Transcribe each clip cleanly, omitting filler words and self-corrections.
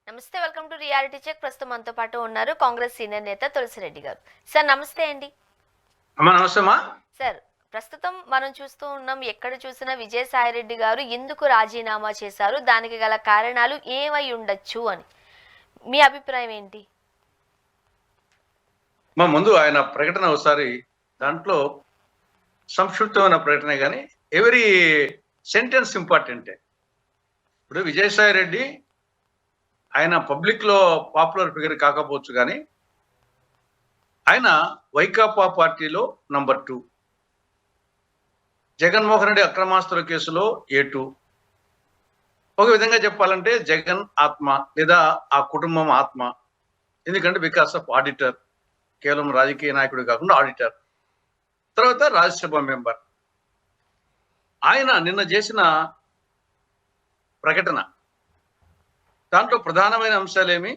నమస్తే, welcome to reality check. ప్రస్తుతం మనతో పాటు ఉన్నారు కాంగ్రెస్ సీనియర్ నేత తులసిరెడ్డి గారు. సార్ నమస్తే అండి. అమ్మా నమస్తేమా. సార్, ప్రస్తుతం మనం చూస్తూ ఉన్నాం, ఎక్కడ చూసినా విజయసాయిరెడ్డి గారు ఎందుకు రాజీనామా చేశారు, దానికి గల కారణాలు ఏమై ఉండొచ్చు అని మీ అభిప్రాయం ఏంటి? ముందు ఆయన ప్రకటన ఒకసారి దాంట్లో సంక్షిప్తమైన ప్రకటన కానీ ఎవరీ సెంటెన్స్ ఇంపార్టెంటే. ఇప్పుడు విజయసాయి రెడ్డి ఆయన పబ్లిక్ లో పాపులర్ ఫిగర్ కాకపోవచ్చు కానీ ఆయన వైకాపా పార్టీలో నంబర్ 2, జగన్మోహన్ రెడ్డి అక్రమాస్తుల కేసులో A2. ఒక విధంగా చెప్పాలంటే జగన్ ఆత్మ లేదా ఆ కుటుంబం ఆత్మ. ఎందుకంటే బికాస్ ఆఫ్ ఆడిటర్, కేవలం రాజకీయ నాయకుడు కాకుండా ఆడిటర్, తర్వాత రాజ్యసభ మెంబర్. ఆయన నిన్న చేసిన ప్రకటన దాంట్లో ప్రధానమైన అంశాలేమి,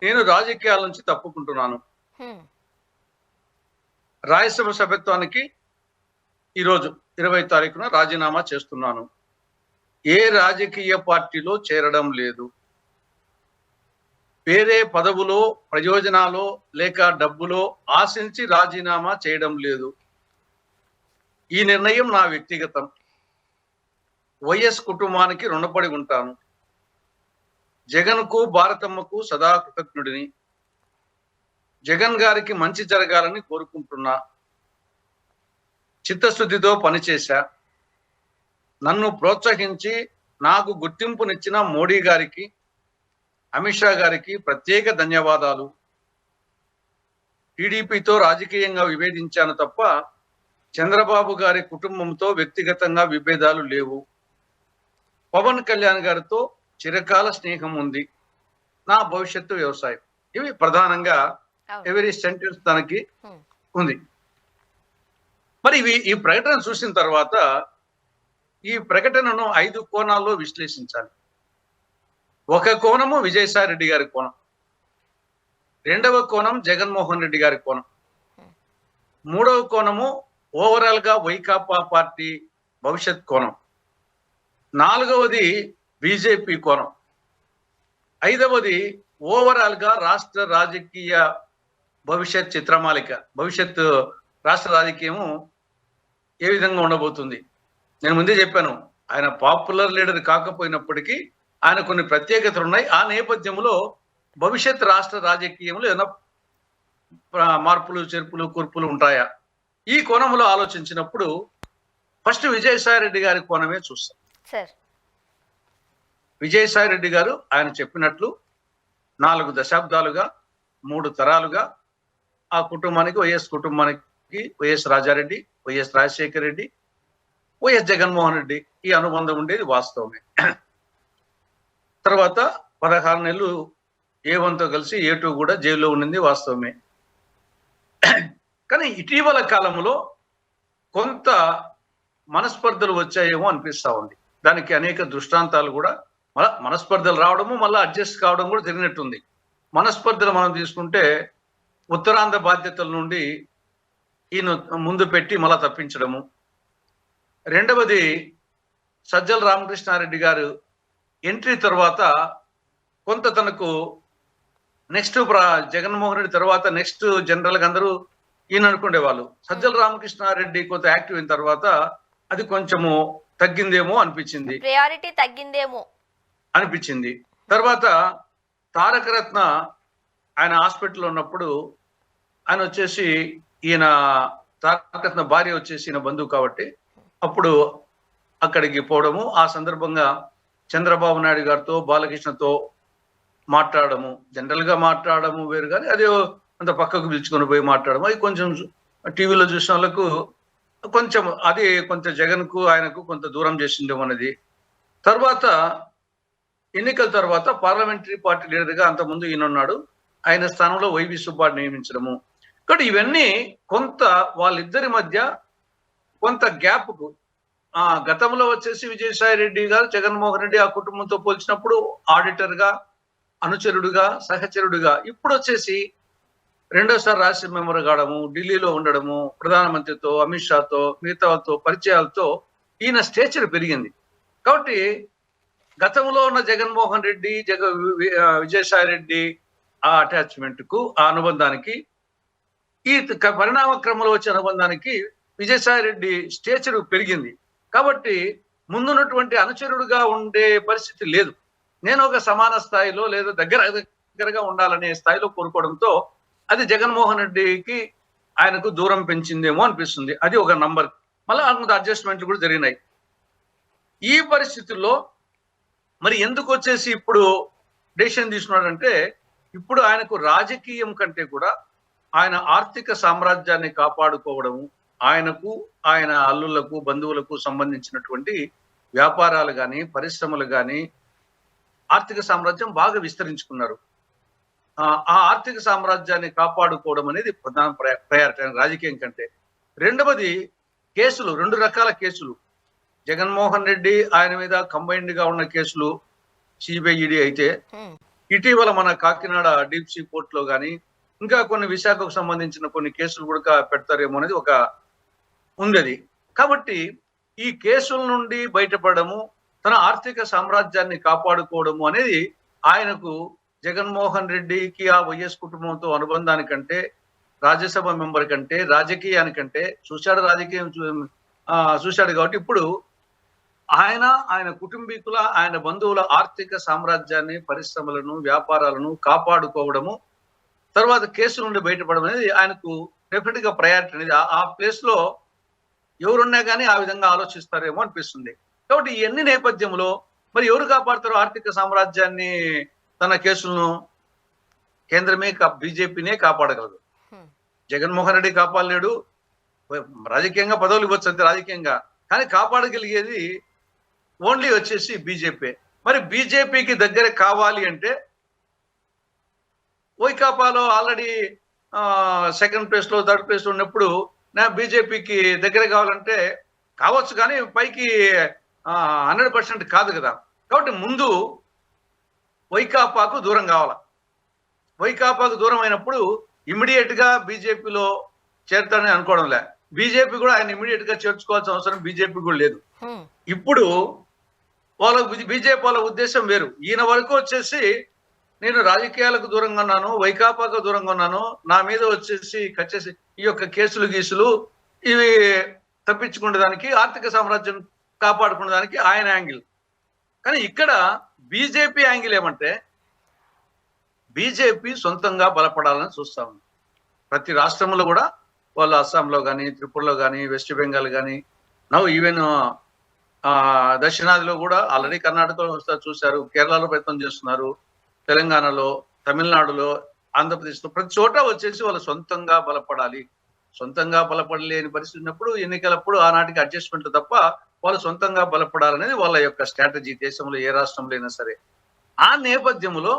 నేను రాజకీయాల నుంచి తప్పుకుంటున్నాను, రాజ్యసభ సభ్యత్వానికి ఈరోజు 20 తారీఖున రాజీనామా చేస్తున్నాను, ఏ రాజకీయ పార్టీలో చేరడం లేదు, వేరే పదవులో ప్రయోజనాలు లేక డబ్బులో ఆశించి రాజీనామా చేయడం లేదు, ఈ నిర్ణయం నా వ్యక్తిగతం, వైఎస్ కుటుంబానికి రుణపడి ఉంటాను, జగన్కు భారతమ్మకు సదా కృతజ్ఞుడిని, జగన్ గారికి మంచి జరగాలని కోరుకుంటున్నా, చిత్తశుద్ధితో పనిచేశా, నన్ను ప్రోత్సహించి నాకు గుర్తింపునిచ్చిన మోడీ గారికి, అమిత్ షా గారికి ప్రత్యేక ధన్యవాదాలు. టీడీపీతో రాజకీయంగా విభేదించాను తప్ప చంద్రబాబు గారి కుటుంబంతో వ్యక్తిగతంగా విభేదాలు లేవు, పవన్ కళ్యాణ్ గారితో చిరకాల స్నేహం ఉంది, నా భవిష్యత్తు వ్యవసాయం. ఇవి ప్రధానంగా ఎవరీ సెంటెన్స్ తనకి ఉంది. మరి ఈ ప్రకటన చూసిన తర్వాత ఈ ప్రకటనను 5 కోణాల్లో విశ్లేషించాలి. ఒక కోణము విజయసాయి రెడ్డి గారి కోణం, రెండవ కోణం జగన్మోహన్ రెడ్డి గారి కోణం, మూడవ కోణము ఓవరాల్ గా వైకాపా పార్టీ భవిష్యత్ కోణం, నాలుగవది బీజేపీ కోణం, ఐదవది ఓవరాల్ గా రాష్ట్ర రాజకీయ భవిష్యత్ చిత్రమాలిక, భవిష్యత్తు రాష్ట్ర రాజకీయము ఏ విధంగా ఉండబోతుంది. నేను ముందే చెప్పాను, ఆయన పాపులర్ లీడర్ కాకపోయినప్పటికీ ఆయన కొన్ని ప్రత్యేకతలు ఉన్నాయి. ఆ నేపథ్యంలో భవిష్యత్ రాష్ట్ర రాజకీయంలో ఏదైనా మార్పులు చేర్పులు కూర్పులు ఉంటాయా, ఈ కోణంలో ఆలోచించినప్పుడు ఫస్ట్ విజయసాయి రెడ్డి గారి కోణమే చూస్తాం. విజయసాయి రెడ్డి గారు ఆయన చెప్పినట్లు 4 దశాబ్దాలుగా 3 తరాలుగా ఆ కుటుంబానికి, వైఎస్ కుటుంబానికి YS Rajareddy, YS Rajasekhara Reddy, YS Jaganmohan Reddy ఈ అనుబంధం ఉండేది వాస్తవమే. తర్వాత 16 నెలలు A1తో కలిసి A2 కూడా జైల్లో ఉండింది వాస్తవమే. కానీ ఇటీవల కాలంలో కొంత మనస్పర్ధలు వచ్చాయేమో అనిపిస్తా ఉంది. దానికి అనేక దృష్టాంతాలు కూడా, మనస్పర్ధలు రావడము మళ్ళీ అడ్జస్ట్ కావడం కూడా జరిగినట్టుంది. మనస్పర్ధలు మనం తీసుకుంటే ఉత్తరాంధ్ర బాధ్యతల నుండి ఈయన ముందు పెట్టి మళ్ళా తప్పించడము, రెండవది సజ్జల రామకృష్ణారెడ్డి గారు ఎంట్రీ తర్వాత కొంత తనకు నెక్స్ట్ జగన్మోహన్ రెడ్డి తర్వాత నెక్స్ట్ జనరల్ గా అందరూ ఈయన అనుకునే వాళ్ళు, సజ్జల రామకృష్ణారెడ్డి కొంత యాక్టివ్ అయిన తర్వాత అది కొంచెము తగ్గిందేమో అనిపించింది, ప్రయారిటీ తగ్గిందేమో అనిపించింది. తర్వాత తారక రత్న ఆయన హాస్పిటల్లో ఉన్నప్పుడు ఆయన వచ్చేసి, ఈయన తారక రత్న భార్య వచ్చేసి ఈయన బంధువు కాబట్టి అప్పుడు అక్కడికి పోవడము, ఆ సందర్భంగా చంద్రబాబు నాయుడు గారితో బాలకృష్ణతో మాట్లాడము, జనరల్ గా మాట్లాడము వేరు, కానీ అదే అంత పక్కకు పిలుచుకొని పోయి మాట్లాడము, అది కొంచెం టీవీలో చూసిన వాళ్ళకు కొంచెం అది కొంత జగన్ కు ఆయనకు కొంత దూరం చేసిందేమో అన్నది. తర్వాత ఎన్నికల తర్వాత పార్లమెంటరీ పార్టీ లీడర్ గా అంతకుముందు ఈయన ఉన్నాడు, ఆయన స్థానంలో వైవి సుబ్బారెడ్డి నియమించడము. కాబట్టి ఇవన్నీ కొంత వాళ్ళిద్దరి మధ్య కొంత గ్యాప్ కు, గతంలో వచ్చేసి విజయసాయి రెడ్డి గారు జగన్మోహన్ రెడ్డి ఆ కుటుంబంతో పోల్చినప్పుడు ఆడిటర్ గా, అనుచరుడుగా, సహచరుడుగా, ఇప్పుడు వచ్చేసి రెండోసారి రాజ్యసభ మెంబర్ కావడము, ఢిల్లీలో ఉండడము, ప్రధానమంత్రితో, అమిత్ షాతో, మిగతాతో పరిచయాలతో ఈయన స్టేచర్ పెరిగింది. కాబట్టి గతంలో ఉన్న జగన్మోహన్ రెడ్డి విజయసాయి రెడ్డి ఆ అటాచ్మెంట్ కు ఆ అనుబంధానికి ఈ పరిణామ క్రమంలో వచ్చే అనుబంధానికి విజయసాయి రెడ్డి స్టేచర్ పెరిగింది. కాబట్టి ముందున్నటువంటి అనుచరుడుగా ఉండే పరిస్థితి లేదు. నేను ఒక సమాన స్థాయిలో లేదా దగ్గరగా ఉండాలనే స్థాయిలో కోరుకోవడంతో అది జగన్మోహన్ రెడ్డికి ఆయనకు దూరం పెంచిందేమో అనిపిస్తుంది. అది ఒక నంబర్. మళ్ళీ కొంత అడ్జస్ట్మెంట్లు కూడా జరిగినాయి. ఈ పరిస్థితుల్లో మరి ఎందుకు వచ్చేసి ఇప్పుడు డెసిషన్ తీసుకున్నాడంటే, ఇప్పుడు ఆయనకు రాజకీయం కంటే కూడా ఆయన ఆర్థిక సామ్రాజ్యాన్ని కాపాడుకోవడము, ఆయనకు ఆయన అల్లుళ్లకు బంధువులకు సంబంధించినటువంటి వ్యాపారాలు కానీ పరిశ్రమలు కానీ ఆర్థిక సామ్రాజ్యం బాగా విస్తరించుకున్నారు. ఆ ఆర్థిక సామ్రాజ్యాన్ని కాపాడుకోవడం అనేది ప్రధాన ప్రయారిటీ రాజకీయం కంటే. రెండవది కేసులు, 2 రకాల కేసులు. జగన్మోహన్ రెడ్డి ఆయన మీద కంబైన్డ్ గా ఉన్న కేసులు సిబిఐ ఈడీ అయితే, ఇటీవల మన కాకినాడ డీప్ సీ పోర్ట్ లో కానీ ఇంకా కొన్ని విశాఖకు సంబంధించిన కొన్ని కేసులు కూడా పెడతారేమో అనేది ఒక ఉంది అది. కాబట్టి ఈ కేసుల నుండి బయటపడము, తన ఆర్థిక సామ్రాజ్యాన్ని కాపాడుకోవడము అనేది ఆయనకు జగన్మోహన్ రెడ్డికి ఆ వైఎస్ కుటుంబంతో అనుబంధానికంటే, రాజ్యసభ మెంబర్ కంటే, రాజకీయానికంటే రాజకీయం చూశాడు కాబట్టి ఇప్పుడు ఆయన కుటుంబీకుల ఆయన బంధువుల ఆర్థిక సామ్రాజ్యాన్ని పరిశ్రమలను వ్యాపారాలను కాపాడుకోవడము, తర్వాత కేసు నుండి బయటపడడం అనేది ఆయనకు డెఫినెట్ గా ప్రయారిటీ అనేది. ఆ ప్లేస్ లో ఎవరున్నా కానీ ఆ విధంగా ఆలోచిస్తారేమో అనిపిస్తుంది. కాబట్టి ఇవన్నీ నేపథ్యంలో మరి ఎవరు కాపాడుతారో ఆర్థిక సామ్రాజ్యాన్ని, తన కేసులను కేంద్రమే బీజేపీనే కాపాడగలదు. జగన్మోహన్ రెడ్డి కాపాడలేడు. రాజకీయంగా పదవులు ఇవ్వచ్చు అంతే రాజకీయంగా, కానీ కాపాడగలిగేది ఓన్లీ వచ్చేసి బీజేపీ. మరి బీజేపీకి దగ్గర కావాలి అంటే వైకాపాలో ఆల్రెడీ సెకండ్ ప్లేస్ లో థర్డ్ ప్లేస్ లో ఉన్నప్పుడు బీజేపీకి దగ్గర కావాలంటే కావచ్చు, కానీ పైకి 100% కాదు కదా. కాబట్టి ముందు వైకాపాకు దూరం కావాలా. వైకాపాకు దూరం అయినప్పుడు ఇమ్మీడియట్ గా బీజేపీలో చేరుతానని అనుకోవడంలే. బీజేపీ కూడా ఆయన ఇమ్మీడియట్ గా చేర్చుకోవాల్సిన అవసరం బీజేపీ కూడా లేదు. ఇప్పుడు బీజేపీ వాళ్ళ ఉద్దేశం వేరు. ఈయన వరకు వచ్చేసి నేను రాజకీయాలకు దూరంగా ఉన్నాను, వైకాపాకు దూరంగా ఉన్నాను, నా మీద వచ్చేసి కచ్చేసి ఈ యొక్క కేసులు గీసులు ఇవి తప్పించుకునే దానికి, ఆర్థిక సామ్రాజ్యం కాపాడుకునే దానికి ఆయన యాంగిల్. కానీ ఇక్కడ బీజేపీ యాంగిల్ ఏమంటే, బీజేపీ సొంతంగా బలపడాలని చూస్తా ఉంది. ప్రతి రాష్ట్రంలో కూడా వాళ్ళు అస్సాంలో కానీ, త్రిపురలో కానీ, వెస్ట్ బెంగాల్ కానీ, ఈవెన్ దక్షిణాదిలో కూడా ఆల్రెడీ కర్ణాటకలో చూశారు, కేరళలో ప్రయత్నం చేస్తున్నారు, తెలంగాణలో, తమిళనాడులో, ఆంధ్రప్రదేశ్లో ప్రతి చోట వచ్చేసి వాళ్ళు సొంతంగా బలపడాలి. సొంతంగా బలపడలేని పరిస్థితి ఉన్నప్పుడు ఎన్నికలప్పుడు ఆనాటికి అడ్జస్ట్మెంట్ తప్ప వాళ్ళు సొంతంగా బలపడాలనేది వాళ్ళ యొక్క స్ట్రాటజీ, దేశంలో ఏ రాష్ట్రంలో అయినా సరే. ఆ నేపథ్యంలో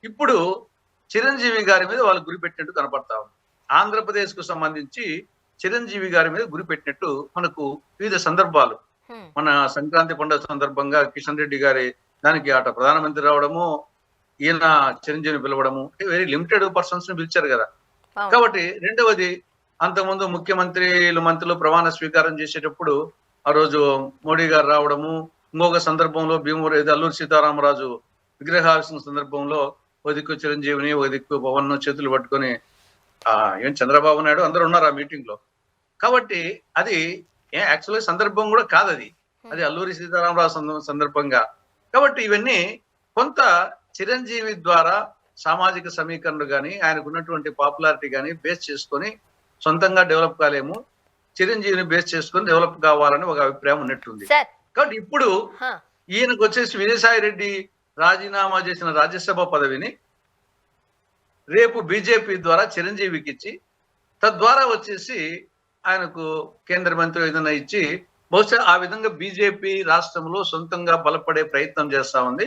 ఇప్పుడు చిరంజీవి గారి మీద వాళ్ళు గురిపెట్టినట్టు కనపడతా ఉంది. ఆంధ్రప్రదేశ్ కు సంబంధించి చిరంజీవి గారి మీద గురిపెట్టినట్టు మనకు వివిధ సందర్భాలు, మన సంక్రాంతి పండుగ సందర్భంగా కిషన్ రెడ్డి గారి దానికి అట ప్రధానమంత్రి రావడము, ఈయన చిరంజీవిని పిలవడము, వెరీ లిమిటెడ్ పర్సన్స్ ని పిలిచారు కదా. కాబట్టి రెండవది, అంతకుముందు మంత్రులు ప్రమాణ స్వీకారం చేసేటప్పుడు ఆ రోజు మోడీ గారు రావడము, ఇంకొక సందర్భంలో అల్లూరి సీతారామరాజు విగ్రహావిష్కరణ సందర్భంలో ఓ దిక్కు చిరంజీవిని, ఓ దిక్కు పవన్ చేతులు పట్టుకొని ఏం చంద్రబాబు నాయుడు అందరూ ఉన్నారు ఆ మీటింగ్ లో. కాబట్టి అది యాక్చువల్గా సందర్భం కూడా కాదు, అది అల్లూరి సీతారామరాజు సందర్భంగా. కాబట్టి ఇవన్నీ కొంత చిరంజీవి ద్వారా సామాజిక సమీకరణలు కానీ, ఆయనకు ఉన్నటువంటి పాపులారిటీ కానీ బేస్ చేసుకొని సొంతంగా డెవలప్ కాలేము, చిరంజీవిని బేస్ చేసుకొని డెవలప్ కావాలని ఒక అభిప్రాయం ఉన్నట్టుంది. కాబట్టి ఇప్పుడు ఈయనకు వచ్చేసి విజయసాయి రెడ్డి రాజీనామా చేసిన రాజ్యసభ పదవిని రేపు బీజేపీ ద్వారా చిరంజీవికి ఇచ్చి, తద్వారా వచ్చేసి ఆయనకు కేంద్ర మంత్రి ఏదైనా ఇచ్చి, బహుశా ఆ విధంగా బీజేపీ రాష్ట్రంలో సొంతంగా బలపడే ప్రయత్నం చేస్తా ఉంది.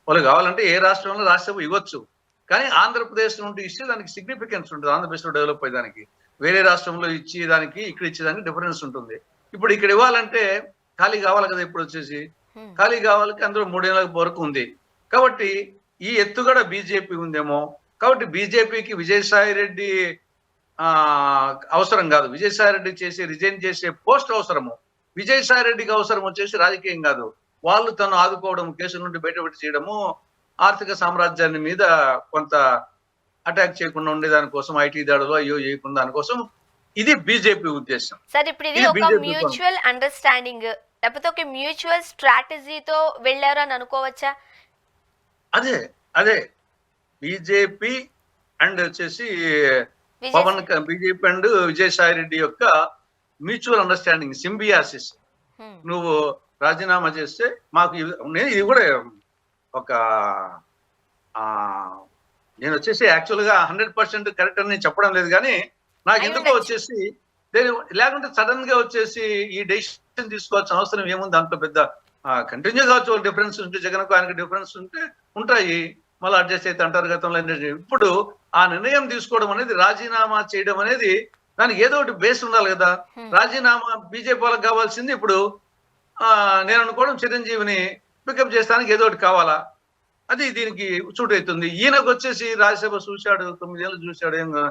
వాళ్ళు కావాలంటే ఏ రాష్ట్రంలో రాజ్యసభ ఇవ్వచ్చు, కానీ ఆంధ్రప్రదేశ్ నుండి ఇస్తే దానికి సిగ్నిఫికెన్స్ ఉంటుంది. ఆంధ్రప్రదేశ్ లో డెవలప్ అయ్యేదానికి వేరే రాష్ట్రంలో ఇచ్చేదానికి ఇక్కడ ఇచ్చేదానికి డిఫరెన్స్ ఉంటుంది. ఇప్పుడు ఇక్కడ ఇవ్వాలంటే ఖాళీ కావాలి కదా, ఇప్పుడు వచ్చేసి ఖాళీ కావాలంటే అందులో 3 ఏళ్ళ వరకు ఉంది. కాబట్టి ఈ ఎత్తుగడ బీజేపీ ఉందేమో. కాబట్టి బీజేపీకి విజయసాయి రెడ్డి అవసరం కాదు, విజయసాయి రెడ్డి రిజైన్ చేసే పోస్ట్ అవసరము. విజయసాయి రెడ్డికి అవసరం వచ్చేసి రాజకీయం కాదు, వాళ్ళు తను ఆదుకోవడం, కేసుల నుండి బయటపెట్టి చేయడము, ఆర్థిక సామ్రాజ్యాన్ని మీద కొంత అటాక్ చేయకుండా ఉండేదాని కోసం, ఐటీ దాడులు అయ్యో చేయకుండా దానికోసం ఇది బీజేపీ ఉద్దేశం. సార్ ఇప్పుడు ఇది ఒక బీజేపీ మ్యూచువల్ అండర్స్టాండింగ్ లేకపోతే ఒక మ్యూచువల్ స్ట్రాటజీతో వెళ్ళారు అని అనుకోవచ్చా? అదే అదే బీజేపీ అండ్ వచ్చేసి విజయ్ బీజేపీ అండ్ విజయసాయి రెడ్డి యొక్క మ్యూచువల్ అండర్స్టాండింగ్, సింబియాసిస్. నువ్వు రాజీనామా చేస్తే మాకు నేను ఇది కూడా ఒక నేను వచ్చేసి యాక్చువల్ గా 100% కరెక్ట్ అని చెప్పడం లేదు, కానీ నాకు ఎందుకో వచ్చేసి లేకుంటే సడన్ గా వచ్చేసి ఈ డెసిషన్ తీసుకోవాల్సిన అవసరం ఏముంది? దాంట్లో పెద్ద కంటిన్యూ కావచ్చు, డిఫరెన్స్ ఉంటే జగన్కు ఆయనకు డిఫరెన్స్ ఉంటే ఉంటాయి, మళ్ళీ అడ్జస్ట్ అయితే అంటారు గతంలో. ఇప్పుడు ఆ నిర్ణయం తీసుకోవడం అనేది, రాజీనామా చేయడం అనేది, దానికి ఏదో ఒకటి బేస్ ఉండాలి కదా. రాజీనామా బీజేపీ వాళ్ళకి కావాల్సింది ఇప్పుడు నేను అనుకోవడం చిరంజీవిని పికప్ చేస్తానికి ఏదో ఒకటి కావాలా, అది దీనికి సూట్ అవుతుంది. ఈయనకు వచ్చేసి రాజ్యసభ చూశాడు, 9 ఏళ్ళు చూశాడు, ఇంకా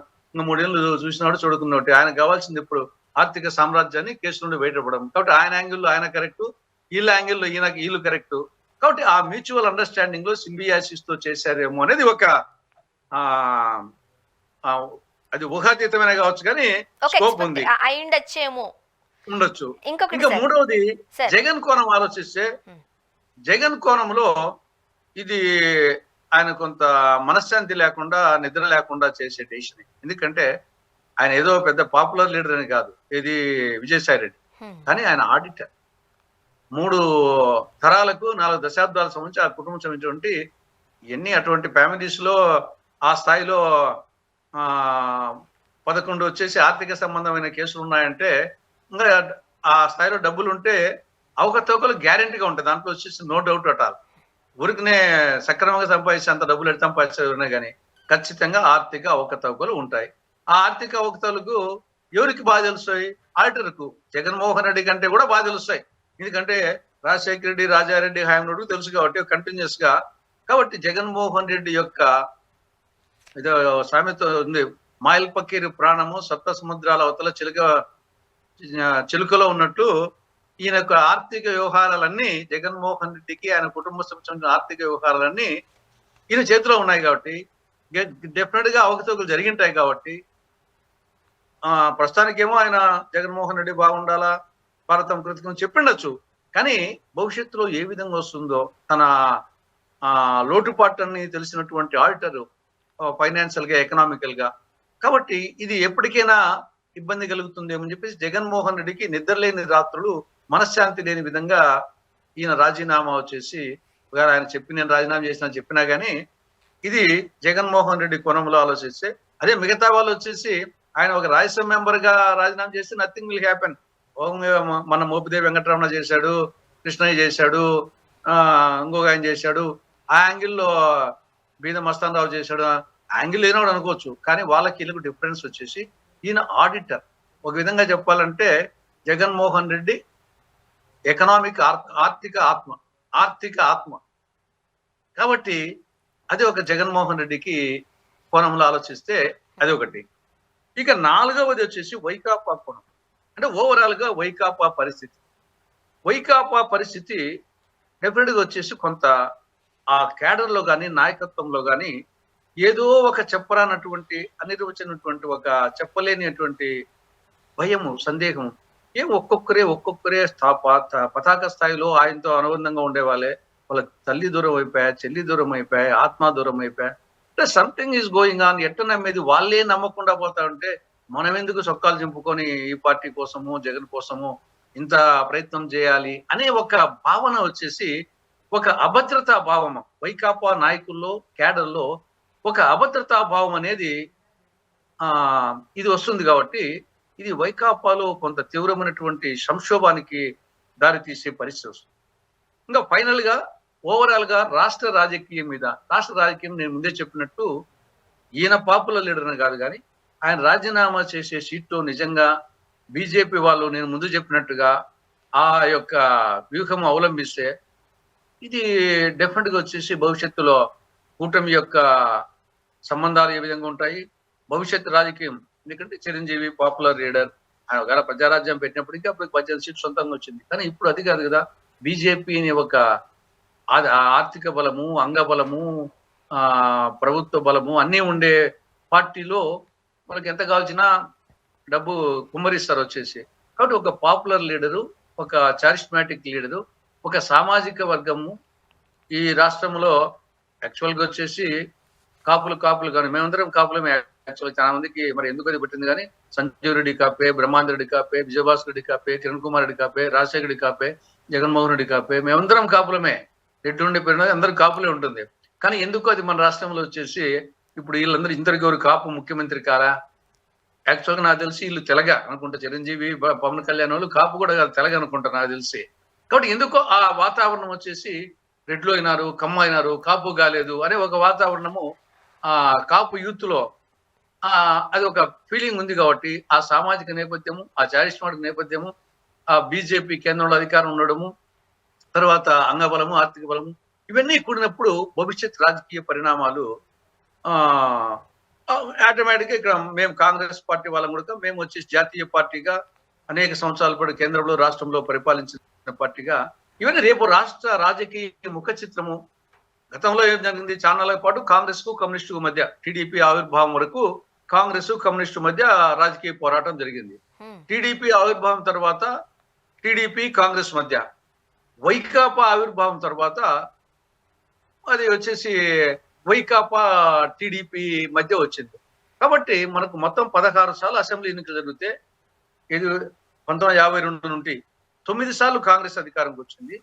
3 ఏళ్ళు చూసినాడు, చూడుకున్నట్టు. ఆయనకు కావాల్సింది ఇప్పుడు ఆర్థిక సామ్రాజ్యాన్ని కేసు నుండి బయటపడడం. కాబట్టి ఆయన యాంగిల్లో ఆయన కరెక్ట్, వీళ్ళ యాంగిల్లో వీళ్ళు కరెక్ట్. కాబట్టి ఆ మ్యూచువల్ అండర్స్టాండింగ్ లో సింబియాసిస్ తో చేశారేమో అనేది ఒక అది ఊహాతీతమైన కావచ్చు, కానీ స్కోప్ ఉంది, ఉండొచ్చు. ఇంకా మూడవది జగన్ కోణం ఆలోచిస్తే, జగన్ కోణంలో ఇది ఆయన కొంత మనశ్శాంతి లేకుండా, నిద్ర లేకుండా చేసే డెసిషన్. ఎందుకంటే ఆయన ఏదో పెద్ద పాపులర్ లీడర్ అని కాదు, ఇది విజయసాయి రెడ్డి, కానీ ఆయన ఆడిటర్. 3 తరాలకు 4 దశాబ్దాల సంబంధించి ఆ కుటుంబం సంబంధించినటువంటి ఎన్ని అటువంటి ఫ్యామిలీస్ లో ఆ స్థాయిలో 11 వచ్చేసి ఆర్థిక సంబంధమైన కేసులు ఉన్నాయంటే, ఇంకా ఆ స్థాయిలో డబ్బులు ఉంటే అవకతవకలు గ్యారెంటీగా ఉంటాయి. దాంట్లో వచ్చేసి నో డౌట్ అట్ ఆల్. ఊరికనే సక్రమంగా సంపాదించి అంత డబ్బులు ఎట్టి సంపాదించే కానీ ఖచ్చితంగా ఆర్థిక అవకతవకలు ఉంటాయి. ఆ ఆర్థిక అవకతవలకు ఎవరికి బాధ తెలుస్తాయి? ఆడిటర్కు. జగన్మోహన్ రెడ్డి కంటే కూడా బాధ తెలుస్తాయి. ఎందుకంటే రాజశేఖర రెడ్డి, రాజారెడ్డి హయాంలో తెలుసు కాబట్టి కంటిన్యూస్ గా. కాబట్టి జగన్మోహన్ రెడ్డి యొక్క ఏదో సామెత ఉంది, మాయల్ పకీర్ ప్రాణము సప్త సముద్రాల అవతల చిలుకలో ఉన్నట్టు ఈయన యొక్క ఆర్థిక వ్యవహారాలన్నీ జగన్మోహన్ రెడ్డికి, ఆయన కుటుంబ సంబంధించిన ఆర్థిక వ్యవహారాలన్నీ ఈయన చేతిలో ఉన్నాయి. కాబట్టి డెఫినెట్ గా అవకతవకలు జరిగింటాయి. కాబట్టి ప్రస్తుతానికేమో ఆయన జగన్మోహన్ రెడ్డి బాగుండాలా, భారతం కృతకం చెప్పిండొచ్చు, కానీ భవిష్యత్తులో ఏ విధంగా వస్తుందో తన లోటుపాట్లని తెలిసినటువంటి ఆడిటర్, ఫైనాన్షియల్ గా, ఎకనామికల్ గా. కాబట్టి ఇది ఎప్పటికైనా ఇబ్బంది కలుగుతుందేమని చెప్పేసి జగన్మోహన్ రెడ్డికి నిద్రలేని రాత్రులు, మనశ్శాంతి లేని విధంగా ఈయన రాజీనామా వచ్చేసి, ఆయన నేను రాజీనామా చేసిన చెప్పినా కానీ ఇది జగన్మోహన్ రెడ్డి కోణంలో ఆలోచిస్తే, అదే మిగతా వాళ్ళు వచ్చేసి ఆయన ఒక రాజ్యసభ మెంబర్ గా రాజీనామా చేస్తే నథింగ్ విల్ హ్యాపెన్. మన మోపిదేవి వెంకటరమణ చేశాడు, కృష్ణయ్య చేశాడు, ఇంకొక ఆయన చేశాడు, ఆ యాంగిల్లో బీద మస్తాన్ రావు చేశాడు, యాంగిల్ లేనవాడు అనుకోవచ్చు. కానీ వాళ్ళకి వీళ్ళకు డిఫరెన్స్ వచ్చేసి ఈయన ఆడిటర్. ఒక విధంగా చెప్పాలంటే జగన్మోహన్ రెడ్డి ఎకనామిక్ ఆర్థిక ఆత్మ. కాబట్టి అది ఒక జగన్మోహన్ రెడ్డికి కోణంలో ఆలోచిస్తే అది ఒకటి. ఇక 4వది వచ్చేసి వైకాపా కోణం. అంటే ఓవరాల్ గా వైకాపా పరిస్థితి డెఫినెట్ గా వచ్చేసి కొంత ఆ క్యాడర్ లో కానీ, నాయకత్వంలో కానీ ఏదో ఒక చెప్పరానటువంటి, అనిర్వచనటువంటి, ఒక చెప్పలేనిటువంటి భయము, సందేహము. ఒక్కొక్కరే పతాక స్థాయిలో ఆయనతో అనుబంధంగా ఉండేవాళ్ళే వాళ్ళ తల్లి దూరం అయిపోయా, చెల్లి దూరం అయిపోయా, ఆత్మ దూరం అయిపోయా. అంటే సంథింగ్ ఈజ్ గోయింగ్ ఆన్. ఎట్ట నమ్మేది? వాళ్ళే నమ్మకుండా పోతా ఉంటే మనం ఎందుకు సొక్కాలు చింపుకొని ఈ పార్టీ కోసము, జగన్ కోసము ఇంత ప్రయత్నం చేయాలి అనే ఒక భావన వచ్చేసి, ఒక అభద్రతా భావం వైకాపా నాయకుల్లో, క్యాడర్లో ఒక అభద్రతా భావం అనేది ఇది వస్తుంది. కాబట్టి ఇది వైకాపాలో కొంత తీవ్రమైనటువంటి సంక్షోభానికి దారితీసే పరిస్థితి వస్తుంది. ఇంకా ఫైనల్ గా ఓవరాల్ గా రాష్ట్ర రాజకీయం నేను ముందే చెప్పినట్టు ఈయన పాపులర్ లీడర్ అని కాదు, కానీ ఆయన రాజీనామా చేసే సీట్లో నిజంగా బీజేపీ వాళ్ళు నేను ముందు చెప్పినట్టుగా ఆ యొక్క వ్యూహం అవలంబిస్తే ఇది డెఫినెట్ గా వచ్చేసి భవిష్యత్తులో కూటమి యొక్క సంబంధాలు ఏ విధంగా ఉంటాయి, భవిష్యత్తు రాజకీయం. ఎందుకంటే చిరంజీవి పాపులర్ లీడర్, ఆయన ఒకవేళ ప్రజారాజ్యం పెట్టినప్పటికీ అప్పుడు 18 సీట్లు సొంతంగా వచ్చింది. కానీ ఇప్పుడు అది కాదు కదా. బీజేపీని ఒక ఆర్థిక బలము, అంగబలము, ప్రభుత్వ బలము అన్నీ ఉండే పార్టీలో మనకి ఎంత కావాల్సిన డబ్బు కుమ్మరిస్తారు వచ్చేసి. కాబట్టి ఒక పాపులర్ లీడరు, ఒక చారిస్మాటిక్ లీడరు, ఒక సామాజిక వర్గము ఈ రాష్ట్రంలో యాక్చువల్గా వచ్చేసి కాపులు కానీ మేమందరం కాపులమే. యాక్చువల్గా చాలా మందికి మరి ఎందుకు అది పెట్టింది కానీ సంజీవ్ రెడ్డి కాపే, బ్రహ్మాండ రెడ్డి కాపే, విజయభాస్కర్ రెడ్డి కాపే, కిరణ్ కుమార్ రెడ్డి కాపే, రాజశేఖర రెడ్డి కాపే, జగన్మోహన్ రెడ్డి కాపే, మేమందరం కాపులమే. రెడ్డి ఉండే పేరు అందరూ కాపులే ఉంటుంది. కానీ ఎందుకు అది మన రాష్ట్రంలో వచ్చేసి ఇప్పుడు వీళ్ళందరూ ఇంతరికి ఎవరు కాపు ముఖ్యమంత్రి కారా? యాక్చువల్గా నాకు తెలిసి వీళ్ళు తెలగ అనుకుంటా, చిరంజీవి, పవన్ కళ్యాణ్ వాళ్ళు కాపు కూడా కాదు, తెలగ అనుకుంటా నాకు తెలిసి. కాబట్టి ఎందుకో ఆ వాతావరణం వచ్చేసి రెడ్లు అయినారు, కమ్మ అయినారు, కాపు కాలేదు అనే ఒక వాతావరణము ఆ కాపు యూత్ లో అది ఒక ఫీలింగ్ ఉంది. కాబట్టి ఆ సామాజిక నేపథ్యము, ఆ చారిస్మాటిక్ నేపథ్యము, ఆ బీజేపీ కేంద్రంలో అధికారం ఉండడము, తర్వాత అంగబలము, ఆర్థిక బలము, ఇవన్నీ కూడినప్పుడు భవిష్యత్ రాజకీయ పరిణామాలు ఆటోమేటిక్గా ఇక్కడ మేము కాంగ్రెస్ పార్టీ వాళ్ళం కూడా మేము వచ్చేసి జాతీయ పార్టీగా అనేక సంవత్సరాల పాటు కేంద్రంలో రాష్ట్రంలో పరిపాలించిన పార్టీగా ఇవన్నీ రేపు రాష్ట్ర రాజకీయ ముఖ చిత్రము. గతంలో ఏం జరిగింది, చాన్నాళ్ళ పాటు కాంగ్రెస్ కు కమ్యూనిస్టు మధ్య, టీడీపీ ఆవిర్భావం వరకు కాంగ్రెస్ కమ్యూనిస్టు మధ్య రాజకీయ పోరాటం జరిగింది. టీడీపీ ఆవిర్భావం తర్వాత టీడీపీ కాంగ్రెస్ మధ్య, వైకాపా ఆవిర్భావం తర్వాత అది వచ్చేసి వైకాపా టీడీపీ మధ్య వచ్చింది. కాబట్టి మనకు మొత్తం 16 సార్లు అసెంబ్లీ ఎన్నికలు జరిగితే, ఇది 1952 నుండి 9 సార్లు కాంగ్రెస్ అధికారంకి వచ్చింది,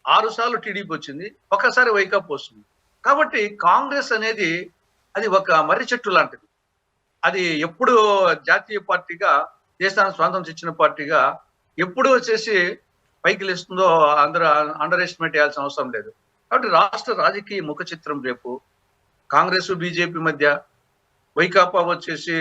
6 సార్లు టీడీపీ వచ్చింది, ఒకసారి వైకాపా వస్తుంది. కాబట్టి కాంగ్రెస్ అనేది అది ఒక మర్రి చెట్టు లాంటిది. అది ఎప్పుడు జాతీయ పార్టీగా, దేశానికి స్వాతంత్రం ఇచ్చిన పార్టీగా ఎప్పుడు వచ్చేసి పైకి లేస్తుందో అందరూ అండర్ ఎస్టిమేట్ చేయాల్సిన అవసరం లేదు. కాబట్టి రాష్ట్ర రాజకీయ ముఖ చిత్రం రేపు కాంగ్రెస్ బీజేపీ మధ్య, వైకాపా వచ్చేసి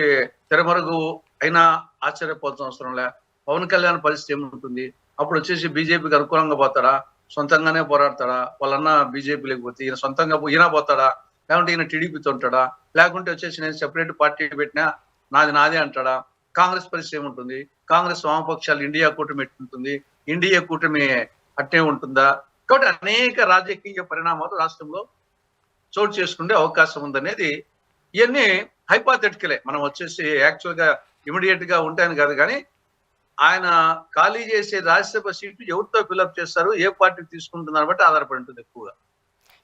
తెరమరుగు అయినా ఆశ్చర్యపోవాల్సిన అవసరం లే. పవన్ కళ్యాణ్ పరిస్థితి ఏముంటుంది, అప్పుడు వచ్చేసి బీజేపీకి అనుకూలంగా పోతాడా, సొంతంగానే పోరాడతాడా, వాళ్ళన్నా బీజేపీ లేకపోతే ఈయన సొంతంగా ఈయన పోతాడా, లేకుంటే ఈయన టీడీపీతో ఉంటాడా, లేకుంటే వచ్చేసి నేను సెపరేట్ పార్టీ పెట్టినా నాదే అంటాడా? కాంగ్రెస్ పరిస్థితి ఏముంటుంది, కాంగ్రెస్ వామపక్షాలు ఇండియా కూటమి ఎట్టుంటుంది, ఇండియా కూటమి అట్టే ఉంటుందా? కాబట్టి అనేక రాజకీయ పరిణామాలు రాష్ట్రంలో చోటు చేసుకునే అవకాశం ఉందనేది ఇవన్నీ హైపాథెటికలే. మనం వచ్చేసి యాక్చువల్ గా ఇమీడియట్ గా ఉంటాయని కాదు, కానీ ఆయన ఖాళీ చేసే రాజ్యసభ సీట్లు ఎవరితో ఫిల్అప్ చేస్తారు, ఏ పార్టీకి తీసుకుంటున్నారు బట్టి ఆధారపడి ఉంటుంది ఎక్కువగా.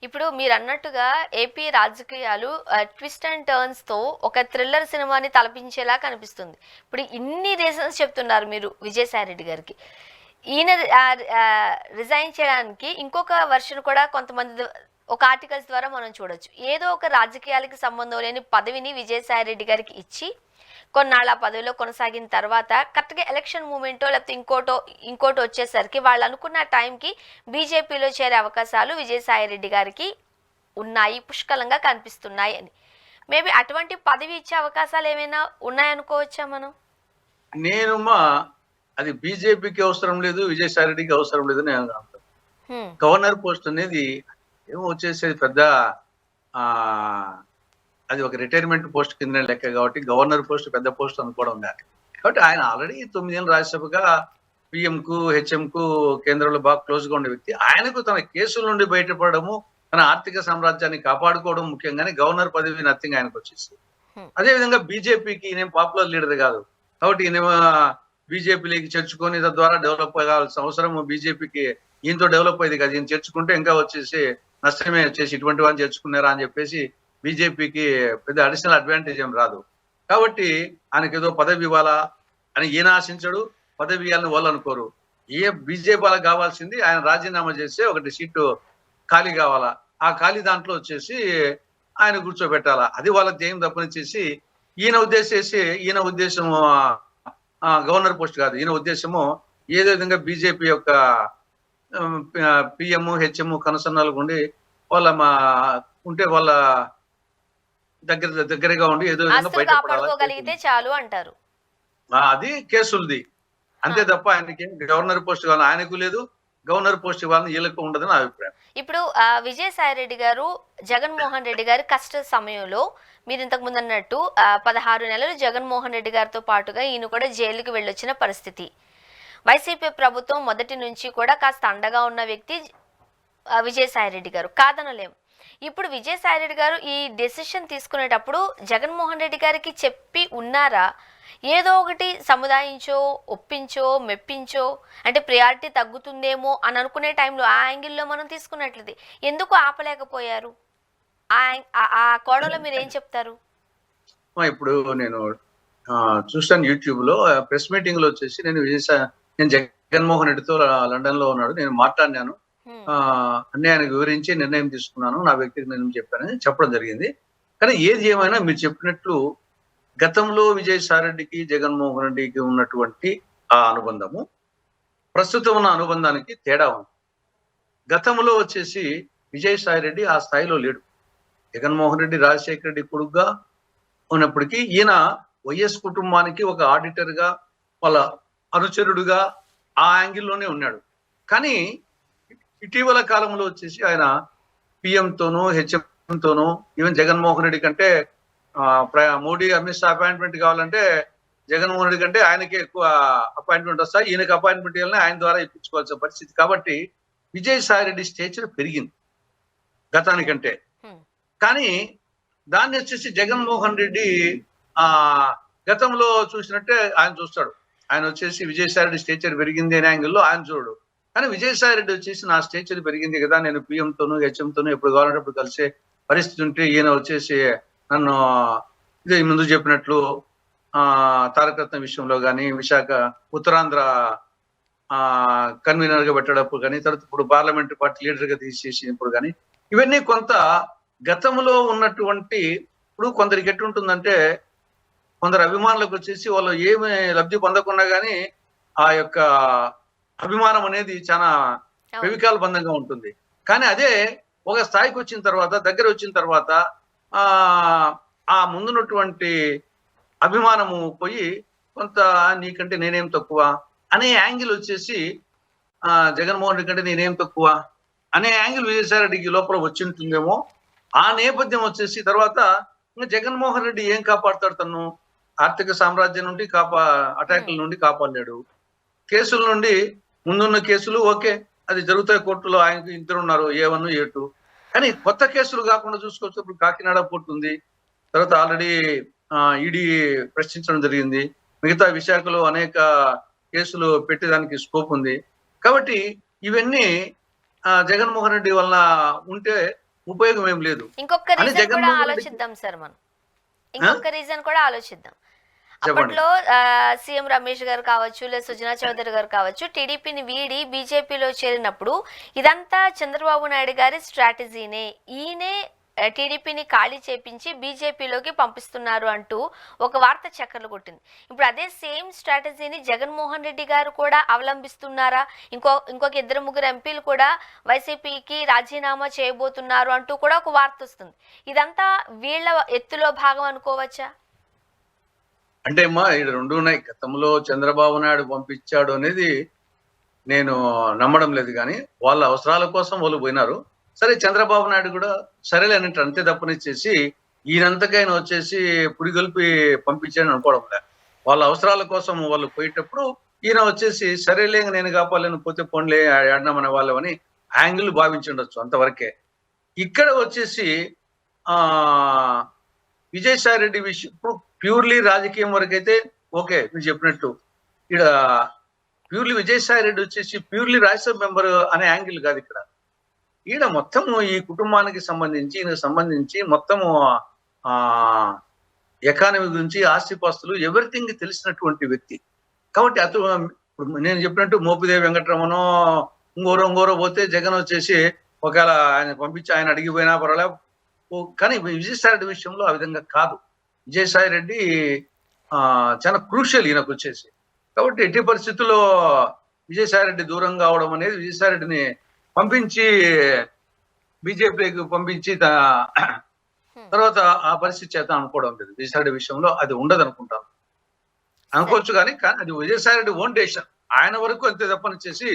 ఇప్పుడు మీరు అన్నట్టుగా ఏపీ రాజకీయాలు ట్విస్ట్ అండ్ టర్న్స్ తో ఒక థ్రిల్లర్ సినిమాని తలపించేలా కనిపిస్తుంది. ఇప్పుడు ఇన్ని రీజన్స్ చెప్తున్నారు మీరు విజయసాయి రెడ్డి గారికి. ఈయన రిజైన్ చేయడానికి ఇంకొక వర్షన్ కూడా కొంతమంది ఒక ఆర్టికల్స్ ద్వారా మనం చూడొచ్చు. ఏదో ఒక రాజకీయాలకి సంబంధం లేని పదవిని విజయసాయి రెడ్డి గారికి ఇచ్చి కొన్నాళ్ళ పదవిలో కొనసాగిన తర్వాత కరెక్ట్గా ఎలక్షన్ మూమెంటో లేకపోతే ఇంకోటి వచ్చేసరికి వాళ్ళు అనుకున్న టైంకి బీజేపీలో చేరే అవకాశాలు విజయసాయి రెడ్డి గారికి ఉన్నాయి, పుష్కలంగా కనిపిస్తున్నాయి అని. మేబీ అటువంటి పదవి ఇచ్చే అవకాశాలు ఏమైనా ఉన్నాయనుకోవచ్చా మనం? నేను అది బీజేపీకి అవసరం లేదు, విజయసాయి రెడ్డికి అవసరం లేదు నేను అంటాను. గవర్నర్ పోస్ట్ అనేది ఏమో వచ్చేసేది పెద్ద అది ఒక రిటైర్మెంట్ పోస్ట్ కింద లెక్క, కాబట్టి గవర్నర్ పోస్ట్ పెద్ద పోస్ట్ అనుకోవడం కాదు. కాబట్టి ఆయన ఆల్రెడీ 9 ఏళ్ళు రాజ్యసభగా పిఎం కు హెచ్ఎం కు కేంద్రంలో బాగా క్లోజ్ గా ఉండే వ్యక్తి. ఆయనకు తన కేసుల నుండి బయటపడము, తన ఆర్థిక సామ్రాజ్యాన్ని కాపాడుకోవడం ముఖ్యంగానే గవర్నర్ పదవి నథింగ్ ఆయనకు వచ్చేసి. అదే విధంగా బీజేపీకి ఈయన పాపులర్ లీడర్ కాదు, కాబట్టి ఈయన బీజేపీలోకి చేర్చుకొని తద్వారా డెవలప్ కావాల్సిన అవసరం బీజేపీకి ఈయనతో డెవలప్ అయ్యేది కాదు. ఈయన చేర్చుకుంటే ఇంకా వచ్చేసి నష్టమే వచ్చేసి, ఇటువంటి వాళ్ళని చేర్చుకున్నారా అని చెప్పేసి బీజేపీకి పెద్ద అడిషనల్ అడ్వాంటేజ్ ఏం రాదు. కాబట్టి ఆయనకి ఏదో పదవి ఇవ్వాలా అని ఈయన ఆశించడు, పదవి ఇవ్వాలని వాళ్ళు అనుకోరు. బీజేపీ వాళ్ళకి కావాల్సింది ఆయన రాజీనామా చేస్తే ఒకటి సీటు ఖాళీ కావాలా, ఆ ఖాళీ దాంట్లో వచ్చేసి ఆయన కూర్చోబెట్టాలా, అది వాళ్ళకి ధ్యేయం తప్పనిచ్చేసి ఈయన ఉద్దేశం గవర్నర్ పోస్ట్ కాదు. ఈయన ఉద్దేశము ఏదో విధంగా బీజేపీ యొక్క పిఎం హెచ్ఎం కనసన్నాలు ఉండి వాళ్ళ ఉంటే వాళ్ళ దగ్గరగా ఉండి ఏదో విధంగా బయటపడాలి చాలు అంటారు. అది కేసులది అంతే తప్ప ఆయనకి గవర్నర్ పోస్ట్ కావాలని ఆయనకు లేదు, గవర్నర్ పోస్ట్ ఇవ్వాలని వీళ్ళకు ఉండదని నా అభిప్రాయం. ఇప్పుడు విజయసాయి రెడ్డి గారు జగన్మోహన్ రెడ్డి గారి కష్ట సమయంలో మీరు ఇంతకు ముందు అన్నట్టు 16 నెలలు జగన్మోహన్ రెడ్డి గారితో పాటుగా ఈయన కూడా జైలుకి వెళ్ళొచ్చిన పరిస్థితి. వైసీపీ ప్రభుత్వం మొదటి నుంచి కూడా కాస్త అండగా ఉన్న వ్యక్తి విజయసాయిరెడ్డి గారు, కాదనలేం. ఇప్పుడు విజయసాయిరెడ్డి గారు ఈ డెసిషన్ తీసుకునేటప్పుడు జగన్మోహన్ రెడ్డి గారికి చెప్పి ఉన్నారా? ఏదో ఒకటి సముదాయించో, ఒప్పించో, మెప్పించో, అంటే ప్రియారిటీ తగ్గుతుందేమో అని అనుకునే టైంలో ఆ యాంగిల్లో మనం తీసుకున్నట్లయితే ఎందుకు ఆపలేకపోయారు? ఆ కోణంలో మీరు ఏం చెప్తారు? ఇప్పుడు నేను చూస్తాను యూట్యూబ్ లో ప్రెస్ మీటింగ్ లో వచ్చేసి నేను జగన్మోహన్ రెడ్డితో లండన్ లో ఉన్నాడు, నేను మాట్లాడినాను, అన్ని ఆయనకు వివరించి నిర్ణయం తీసుకున్నాను, నా వ్యక్తిగత నిర్ణయం చెప్పానని చెప్పడం జరిగింది. కానీ ఏది ఏమైనా మీరు చెప్పినట్లు గతంలో విజయసాయిరెడ్డికి జగన్మోహన్ రెడ్డికి ఉన్నటువంటి ఆ అనుబంధము ప్రస్తుతం ఉన్న అనుబంధానికి తేడా ఉంది. గతంలో వచ్చేసి విజయసాయిరెడ్డి ఆ స్థాయిలో లేడు. జగన్మోహన్ రెడ్డి రాజశేఖర రెడ్డి కొడుకుగా ఉన్నప్పటికీ ఈయన వైఎస్ కుటుంబానికి ఒక ఆడిటర్ గా, వాళ్ళ అనుచరుడుగా ఆ యాంగిల్లోనే ఉన్నాడు. కానీ ఇటీవల కాలంలో వచ్చేసి ఆయన పిఎంతోనూ హెచ్ఎంతోనూ, ఈవెన్ జగన్మోహన్ రెడ్డి కంటే మోడీ అమిత్ షా అపాయింట్మెంట్ కావాలంటే జగన్మోహన్ రెడ్డి కంటే ఆయనకే ఎక్కువ అపాయింట్మెంట్ వస్తాయి, ఈయనకి అపాయింట్మెంట్ ఇవ్వాలని ఆయన ద్వారా ఇప్పించుకోవాల్సిన పరిస్థితి. కాబట్టి విజయసాయిరెడ్డి స్టేచర్ పెరిగింది గతానికంటే. కానీ దాన్ని వచ్చేసి జగన్మోహన్ రెడ్డి గతంలో చూసినట్టే ఆయన చూస్తాడు. ఆయన వచ్చేసి విజయసాయిరెడ్డి స్టేచర్ పెరిగింది అనే యాంగిల్లో ఆయన చూడు. కానీ విజయసాయిరెడ్డి వచ్చేసి నా స్టేచర్ పెరిగింది కదా, నేను పిఎంతోనూ హెచ్ఎంతోనూ ఎప్పుడు కావాలంటే అప్పుడు కలిసే పరిస్థితి ఉంటే ఈయన వచ్చేసి నన్ను ఇదే ముందు చెప్పినట్లు తారకరత్న విషయంలో కానీ, విశాఖ ఉత్తరాంధ్ర కన్వీనర్ గా పెట్టేటప్పుడు కానీ, తర్వాత ఇప్పుడు పార్లమెంటరీ పార్టీ లీడర్ గా తీసేసినప్పుడు కానీ, ఇవన్నీ కొంత గతంలో ఉన్నటువంటి, ఇప్పుడు కొందరికి ఎట్టుంటుందంటే కొందరు అభిమానులకు వచ్చేసి వాళ్ళు ఏమి లబ్ధి పొందకుండా కానీ ఆ యొక్క అభిమానం అనేది చాలా ఫెవికాల్ బంధంగా ఉంటుంది. కానీ అదే ఒక స్థాయికి వచ్చిన తర్వాత, దగ్గర వచ్చిన తర్వాత ఆ ముందున్నటువంటి అభిమానము పోయి కొంత నీకంటే నేనేం తక్కువ అనే యాంగిల్ వచ్చేసి జగన్మోహన్ రెడ్డి కంటే నేనేం తక్కువ అనే యాంగిల్ విజయసాయిరెడ్డికి లోపల వచ్చి ఉంటుందేమో. ఆ నేపథ్యం వచ్చేసి తర్వాత ఇంకా జగన్మోహన్ రెడ్డి ఏం కాపాడుతాడు? తను ఆర్థిక సామ్రాజ్యం నుండి అటాకుల నుండి కాపాడలేడు. కేసుల నుండి ముందున్న కేసులు ఓకే, అది జరుగుతాయి కోర్టులో, ఆయనకు ఇద్దరు ఉన్నారు, A1 A2. కానీ కొత్త కేసులు కాకుండా చూసుకోవచ్చు. ఇప్పుడు కాకినాడ పోర్టు ఉంది, తర్వాత ఆల్రెడీ ఈడీ ప్రశ్నించడం జరిగింది, మిగతా విశాఖలో అనేక కేసులు పెట్టేదానికి స్కోప్ ఉంది. కాబట్టి ఇవన్నీ జగన్మోహన్ రెడ్డి వల్ల ఉంటే ఉపయోగం ఏం లేదు. ఇంకొక రీజన్ కూడా ఆలోచిద్దాం సార్, మనం ఇంకొక రీజన్ కూడా ఆలోచిద్దాం. అప్పట్లో సీఎం రమేష్ గారు కావచ్చు, లేదా సుజనా చౌదరి గారు కావచ్చు, టీడీపీని వీడి బీజేపీలో చేరినప్పుడు ఇదంతా చంద్రబాబు నాయుడు గారి స్ట్రాటజీనే, ఈయనే టీడీపీని ఖాళీ చేపించి బీజేపీలోకి పంపిస్తున్నారు అంటూ ఒక వార్త చక్కర్లు కొట్టింది. ఇప్పుడు అదే సేమ్ స్ట్రాటజీని జగన్మోహన్ రెడ్డి గారు కూడా అవలంబిస్తున్నారా? ఇంకొక 2-3 ఎంపీలు కూడా వైసీపీకి రాజీనామా చేయబోతున్నారు అంటూ కూడా ఒక వార్త వస్తుంది. ఇదంతా వీళ్ళ ఎత్తులో భాగం అనుకోవచ్చా? అంటే అమ్మా ఇది రెండు ఉన్నాయి. గతంలో చంద్రబాబు నాయుడు పంపించాడు అనేది నేను నమ్మడం లేదు, కానీ వాళ్ళ అవసరాల కోసం వాళ్ళు పోయినారు. సరే, చంద్రబాబు నాయుడు కూడా సరేలేనంటే అంతే తప్పనిచ్చేసి ఈయనంతకైనా వచ్చేసి పురిగొల్పి పంపించాడని అనుకోవడం లేదు. వాళ్ళ అవసరాల కోసం వాళ్ళు పోయేటప్పుడు ఈయన వచ్చేసి సరేలే నేను కాపాలని పోతే పోన్లే ఆడినామనే వాళ్ళని యాంగిల్ భావించుండొచ్చు, అంతవరకే. ఇక్కడ వచ్చేసి విజయసాయిరెడ్డి విషయం ఇప్పుడు ప్యూర్లీ రాజకీయం వరకు అయితే ఓకే, మీరు చెప్పినట్టు ఇక్కడ ప్యూర్లీ విజయసాయిరెడ్డి వచ్చేసి ప్యూర్లీ రాజ్యసభ మెంబర్ అనే యాంగిల్ కాదు. ఇక్కడ ఈయన మొత్తము ఈ కుటుంబానికి సంబంధించి, ఈయనకు సంబంధించి మొత్తము ఎకానమీ గురించి, ఆస్తిపాస్తులు ఎవ్రీథింగ్ తెలిసినటువంటి వ్యక్తి. కాబట్టి ఇప్పుడు నేను చెప్పినట్టు మోపిదేవి వెంకటరమణో ఇంగోరో పోతే జగన్ వచ్చేసి ఒకవేళ ఆయన పంపించి ఆయన అడిగిపోయినా పర్వాలే. కానీ విజయసాయిరెడ్డి విషయంలో ఆ విధంగా కాదు. విజయసాయిరెడ్డి చాలా క్రూషియల్ ఈయనకు వచ్చేసి. కాబట్టి ఎట్టి పరిస్థితుల్లో విజయసాయిరెడ్డి దూరం కావడం అనేది, విజయసాయిరెడ్డిని పంపించి బీజేపీకి పంపించి తర్వాత ఆ పరిస్థితి చేద్దాం అనుకోవడం లేదు. విజయసాయిరెడ్డి విషయంలో అది ఉండదు అనుకుంటాను, అనుకోవచ్చు. కానీ అది విజయసాయిరెడ్డి ఓన్ డెసిషన్, ఆయన వరకు అంతే తప్పనిచ్చేసి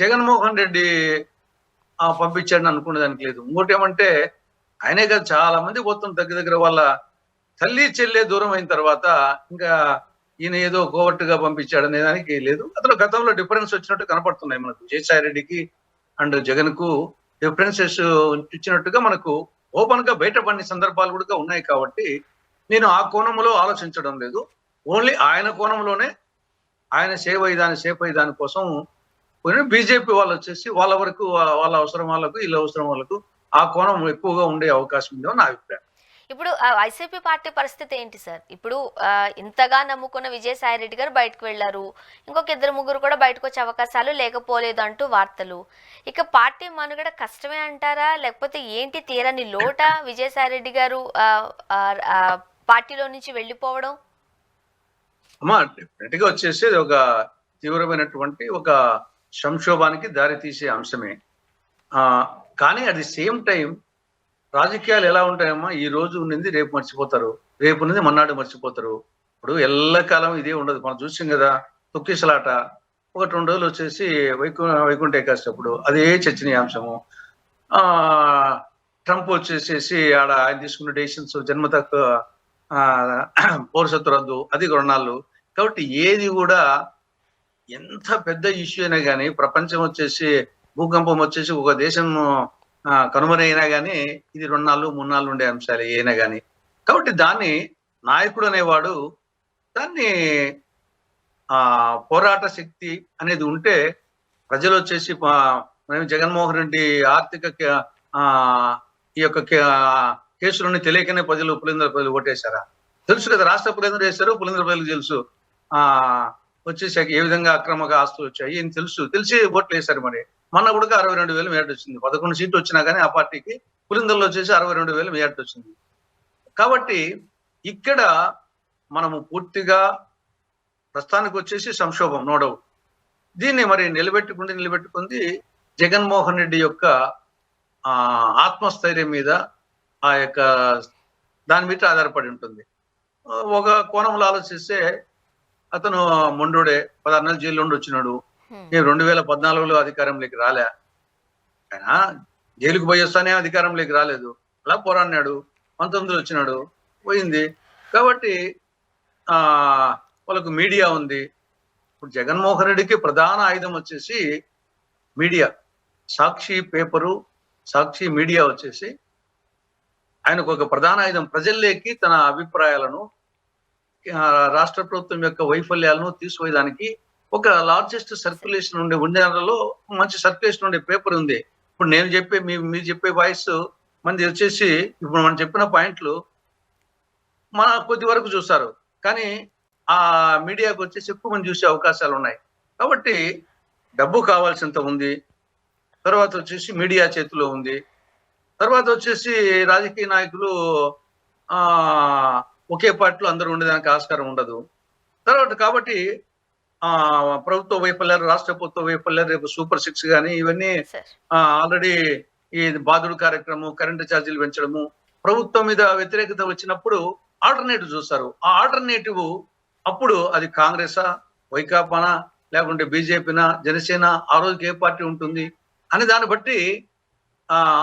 జగన్మోహన్ రెడ్డి పంపించాడని అనుకునే దానికి లేదు. ఇంకోటి ఏమంటే ఆయనే కాదు, చాలా మంది పోతాం దగ్గర వాళ్ళ తల్లి చెల్లె దూరం అయిన తర్వాత ఇంకా ఈయన ఏదో కోవర్టుగా పంపించాడు అనే దానికి లేదు. అతను గతంలో డిఫరెన్స్ వచ్చినట్టు కనపడుతున్నాయి మనకు. విజయసాయి రెడ్డికి అండ్ జగన్ కు డిఫరెన్సెస్ ఇచ్చినట్టుగా మనకు ఓపెన్ గా బయటపడిన సందర్భాలు కూడా ఉన్నాయి. కాబట్టి నేను ఆ కోణంలో ఆలోచించడం లేదు. ఓన్లీ ఆయన కోణంలోనే ఆయన సేవ్ అయ్యి దాని కోసం బీజేపీ వాళ్ళు వచ్చేసి వాళ్ళ వరకు వాళ్ళ అవసరం వాళ్ళకు వీళ్ళ అవసరం వాళ్ళకు ఆ కోణం ఎక్కువగా ఉండే అవకాశం ఉందో నా అభిప్రాయం. ఇప్పుడు వైసీపీ పార్టీ పరిస్థితి ఏంటి సార్? ఇప్పుడు ఇంతగా నమ్ముకున్న విజయసాయి రెడ్డి గారు బయటకు వెళ్లారు, ఇంకొక ఇద్దరు ముగ్గురు కూడా బయటకు వచ్చే అవకాశాలు లేకపోలేదు అంటూ వార్తలు. ఇక పార్టీ మనుగడ కష్టమే అంటారా, లేకపోతే ఏంటి తీరని లోట విజయసాయి రెడ్డి గారు పార్టీలో నుంచి వెళ్ళిపోవడం? అమ్మా డెఫినెట్ గా వచ్చేసి ఒక తీవ్రమైనటువంటి ఒక సంక్షోభానికి దారి తీసే అంశమే. కానీ అట్ ది సేమ్ టైం రాజకీయాలు ఎలా ఉంటాయమ్మా, ఈ రోజు ఉన్నది రేపు మర్చిపోతారు, రేపు ఉన్నది మన్నాడు మర్చిపోతారు. ఇప్పుడు ఎల్లకాలం ఇదే ఉండదు. మనం చూసాం కదా తొక్కిసలాట, 1-2 రోజులు వచ్చేసి వైకుంఠ ఏకాదశి అప్పుడు అదే చర్చనీయాంశము. ట్రంప్ వచ్చేసేసి ఆయన తీసుకున్న డెసిషన్స్ జన్మ తక్కువ పౌరసత్వ రద్దు, అది కొన్నాళ్ళు. కాబట్టి ఏది కూడా ఎంత పెద్ద ఇష్యూ అయినా కానీ, ప్రపంచం వచ్చేసి భూకంపం వచ్చేసి ఒక దేశం కనుమరైనా కానీ ఇది 2 నాళ్ళు 3 నాళ్ళు ఉండే అంశాలు అయినా కానీ. కాబట్టి దాన్ని నాయకుడు అనేవాడు దాన్ని పోరాట శక్తి అనేది ఉంటే ప్రజలు వచ్చేసి జగన్మోహన్ రెడ్డి ఆర్థిక ఈ యొక్క కేసులన్నీ తెలియకనే పులిందర ప్రజలు ఓటేశారా? తెలుసు కదా, రాష్ట్ర పులిందర వేశారు, పులిందర ప్రజలకు తెలుసు వచ్చేసాక ఏ విధంగా అక్రమంగా ఆస్తులు వచ్చాయి అని తెలిసి ఓట్లు వేశారు. మరి మొన్న కూడా 62,000 మేట వచ్చింది. 11 సీట్లు వచ్చినా కానీ ఆ పార్టీకి పులిందర్లో వచ్చేసి 62,000 మేట వచ్చింది. కాబట్టి ఇక్కడ మనము పూర్తిగా ప్రస్తుతానికి వచ్చేసి సంక్షోభం, నో డౌట్. దీన్ని మరి నిలబెట్టుకుంది జగన్మోహన్ రెడ్డి యొక్క ఆత్మస్థైర్యం మీద, ఆ యొక్క దాని మీద ఆధారపడి ఉంటుంది. ఒక కోణంలో ఆలోచిస్తే అతను మొండోడే, 16 నెలలు జైల్లో ఉండి వచ్చినాడు. 2014లో అధికారంలోకి రాలే. ఆయన జైలుకు పోయి వస్తానే అధికారంలోకి రాలేదు, అలా పోరాడినాడు. 19లో వచ్చినాడు, పోయింది. కాబట్టి వాళ్ళకు మీడియా ఉంది. ఇప్పుడు జగన్మోహన్ రెడ్డికి ప్రధాన ఆయుధం వచ్చేసి మీడియా. సాక్షి పేపరు, సాక్షి మీడియా వచ్చేసి ఆయనకు ఒక ప్రధాన ఆయుధం. ప్రజల్లోకి తన అభిప్రాయాలను, రాష్ట్ర ప్రభుత్వం యొక్క వైఫల్యాలను తీసిపోయేదానికి ఒక లార్జెస్ట్ సర్క్యులేషన్ ఉండేలో మంచి సర్క్యులేషన్ ఉండే పేపర్ ఉంది. ఇప్పుడు నేను చెప్పే మీరు చెప్పే వాయిస్ మంది వచ్చేసి ఇప్పుడు మనం చెప్పిన పాయింట్లు మన కొద్ది వరకు చూస్తారు, కానీ ఆ మీడియాకు వచ్చేసి ఎక్కువ మంది చూసే అవకాశాలు ఉన్నాయి. కాబట్టి డబ్బు కావాల్సినంత ఉంది, తర్వాత వచ్చేసి మీడియా చేతిలో ఉంది, తర్వాత వచ్చేసి రాజకీయ నాయకులు ఒకే పార్టీలో అందరూ ఉండేదానికి ఆస్కారం ఉండదు. తర్వాత కాబట్టి ప్రభుత్వ వైఫల్యాలు, రాష్ట్ర ప్రభుత్వ వైఫల్యాలు, రేపు సూపర్ 6 కానీ ఇవన్నీ ఆల్రెడీ ఈ బాధుడు కార్యక్రమం, కరెంటు ఛార్జీలు పెంచడము, ప్రభుత్వం మీద వ్యతిరేకత వచ్చినప్పుడు ఆల్టర్నేటివ్ చూస్తారు. ఆ ఆల్టర్నేటివ్ అప్పుడు అది కాంగ్రెసా, వైకాపానా, లేకుంటే బీజేపీనా, జనసేన, ఆ రోజుకి ఏ పార్టీ ఉంటుంది అని దాన్ని బట్టి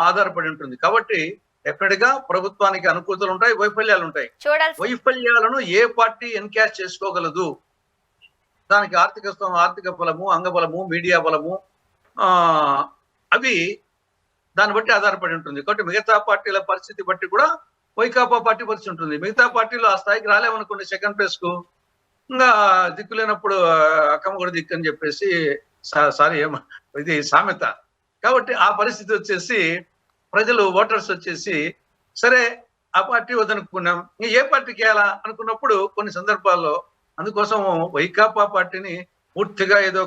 ఆధారపడి ఉంటుంది. కాబట్టి డెఫినెట్ గా ప్రభుత్వానికి అనుకూలతలు ఉంటాయి, వైఫల్యాలు ఉంటాయి. వైఫల్యాలను ఏ పార్టీ ఎన్కాష్ చేసుకోగలదు, దానికి ఆర్థిక బలము, అంగబలము, మీడియా బలము, అవి దాన్ని బట్టి ఆధారపడి ఉంటుంది. కాబట్టి మిగతా పార్టీల పరిస్థితి బట్టి కూడా వైకాపా పార్టీ పరిస్థితి ఉంటుంది. మిగతా పార్టీలు ఆ స్థాయికి రాలేమనుకోండి, సెకండ్ ప్లేస్ కు ఇంకా దిక్కు లేనప్పుడు అక్కమ్మ కూడా దిక్కు అని చెప్పేసి ఇది సామెత. కాబట్టి ఆ పరిస్థితి వచ్చేసి ప్రజలు, ఓటర్స్ వచ్చేసి సరే ఆ పార్టీ వద్దనుకున్నాం, ఇంకా ఏ పార్టీకి వేయాలా అనుకున్నప్పుడు కొన్ని సందర్భాల్లో అందుకోసం వైకాపా పార్టీని పూర్తిగా ఏదో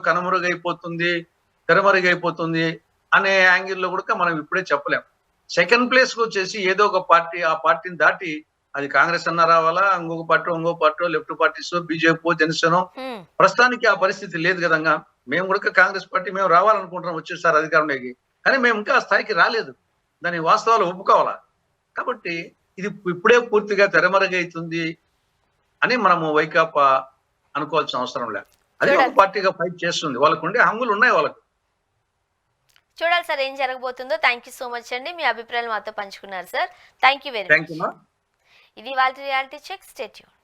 తెరమరుగైపోతుంది అనే యాంగిల్లో కూడా మనం ఇప్పుడే చెప్పలేం. సెకండ్ ప్లేస్ కు వచ్చేసి ఏదో ఒక పార్టీ, ఆ పార్టీని దాటి అది కాంగ్రెస్ అన్నా రావాలా, ఇంకో party, left parties, BJP, Janasena. ప్రస్తుతానికి ఆ పరిస్థితి లేదు కదంగా. మేము కూడా కాంగ్రెస్ పార్టీ మేము రావాలనుకుంటున్నాం వచ్చేసారి అధికారంలోకి, కానీ మేము ఇంకా ఆ స్థాయికి రాలేదు. దాని వాస్తవాలు ఒప్పుకోవాలా. కాబట్టి ఇది ఇప్పుడే పూర్తిగా తెరమరుగైతుంది అని మనము వైకాపా అనుకోవాల్సిన అవసరం లేదు. అది ఒక పార్టీగా ఫైట్ చేస్తుంది, వాళ్ళకు ఉండే హంగులు ఉన్నాయి వాళ్ళకు. చూడాలి సార్ ఏం జరగబోతుందో. థ్యాంక్ యూ సో మచ్ అండి, మీ అభిప్రాయాలు మాతో పంచుకున్నారు sir. Thank you very much. ఇది వాళ్ళ రియాలిటీ చెక్. Stay tuned.